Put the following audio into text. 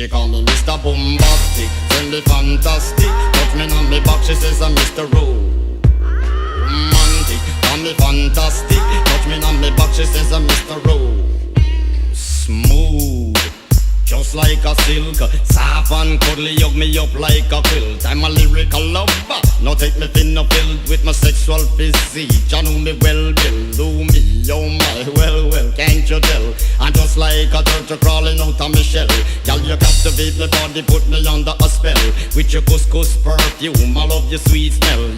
She call me Mr. Bombastic, friendly fantastic. Touch me on me back, she says I'm Mr. Romantic. Call me fantastic, touch me on me back, she says I'm Mr. Smooth, just like a silk. Soft and cuddly, hug me up like a quilt. I'm a lyrical lover, now take me thin or filled with my sexual physique. You know me well, Bill, do me, oh my, well, can't you tell? I'm just like a turtle crawling out of my shell. Girl, you captivate my body, put me under a spell. With your couscous perfume, I love your sweet smell.